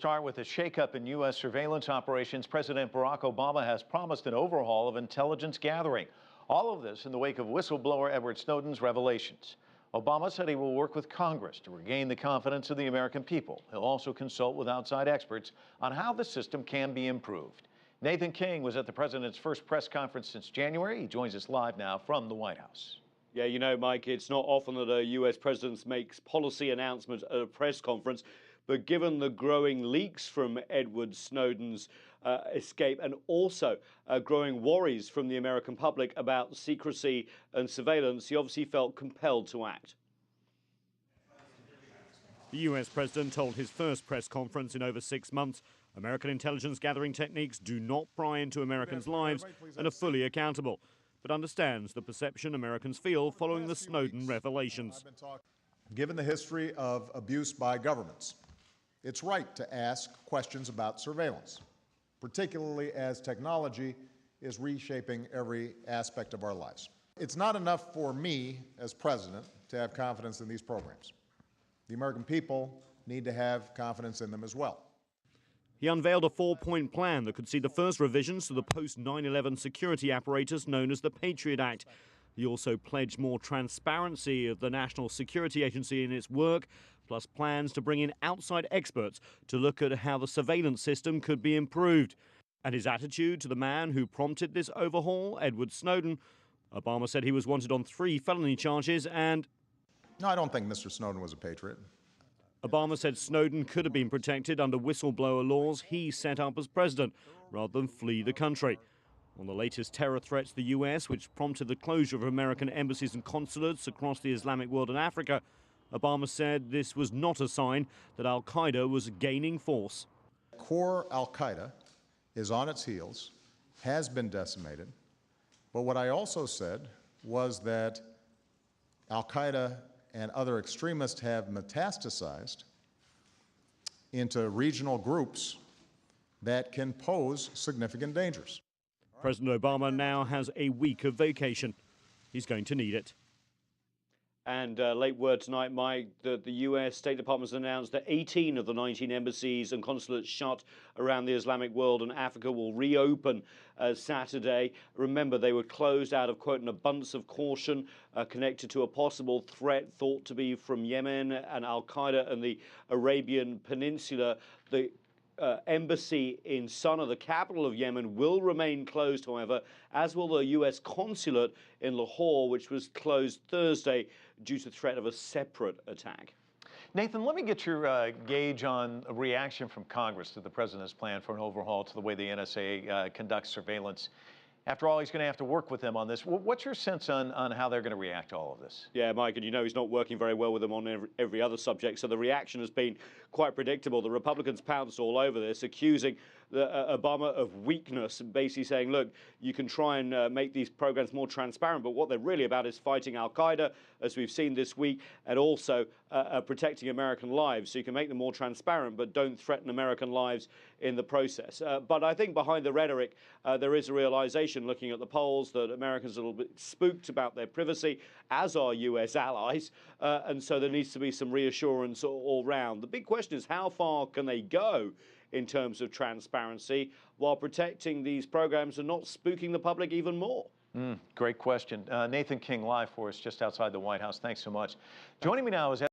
start with a shakeup in U.S. surveillance operations. President Barack Obama has promised an overhaul of intelligence gathering. All of this in the wake of whistleblower Edward Snowden's revelations. Obama said he will work with Congress to regain the confidence of the American people. He'll also consult with outside experts on how the system can be improved. Nathan King was at the president's first press conference since January. He joins us live now from the White House. Yeah, you know, Mike, it's not often that a U.S. president makes policy announcements at a press conference, but given the growing leaks from Edward Snowden's escape and also growing worries from the American public about secrecy and surveillance, he obviously felt compelled to act. The U.S. president told his first press conference in over 6 months American intelligence gathering techniques do not pry into Americans' lives and are fully accountable, but understands the perception Americans feel following the Snowden revelations. Given the history of abuse by governments, it's right to ask questions about surveillance, particularly as technology is reshaping every aspect of our lives. It's not enough for me as president to have confidence in these programs. The American people need to have confidence in them as well. He unveiled a 4-point plan that could see the first revisions to the post-9/11 security apparatus known as the Patriot Act. He also pledged more transparency of the National Security Agency in its work, plus plans to bring in outside experts to look at how the surveillance system could be improved. And his attitude to the man who prompted this overhaul, Edward Snowden. Obama said he was wanted on 3 felony charges and... No, I don't think Mr. Snowden was a patriot. Obama said Snowden could have been protected under whistleblower laws he set up as president, rather than flee the country. On the latest terror threats to the U.S., which prompted the closure of American embassies and consulates across the Islamic world and Africa, Obama said this was not a sign that al-Qaeda was gaining force. Core al-Qaeda is on its heels, has been decimated, but what I also said was that al-Qaeda and other extremists have metastasized into regional groups that can pose significant dangers. President Obama now has a week of vacation. He's going to need it. And late word tonight, Mike, that the U.S. State Department has announced that 18 of the 19 embassies and consulates shut around the Islamic world and Africa will reopen Saturday. Remember, they were closed out of, quote, an abundance of caution connected to a possible threat thought to be from Yemen and al-Qaeda and the Arabian Peninsula. The embassy in Sana'a, the capital of Yemen, will remain closed, however, as will the U.S. consulate in Lahore, which was closed Thursday due to threat of a separate attack. Nathan, let me get your gauge on a reaction from Congress to the president's plan for an overhaul to the way the NSA conducts surveillance. After all, he's going to have to work with them on this. What's your sense on how they're going to react to all of this? Yeah, Mike, and you know he's not working very well with them on every other subject, so the reaction has been quite predictable. The Republicans pounced all over this, accusing Obama of weakness, basically saying, look, you can try and make these programs more transparent, but what they're really about is fighting al-Qaeda, as we've seen this week, and also protecting American lives. So you can make them more transparent, but don't threaten American lives in the process. But I think behind the rhetoric, there is a realization, looking at the polls, that Americans are a little bit spooked about their privacy, as are U.S. allies, and so there needs to be some reassurance all round. The big question is, how far can they go in terms of transparency while protecting these programs and not spooking the public even more? Great question. Nathan King live for us just outside the White House. Thanks so much. Joining me now is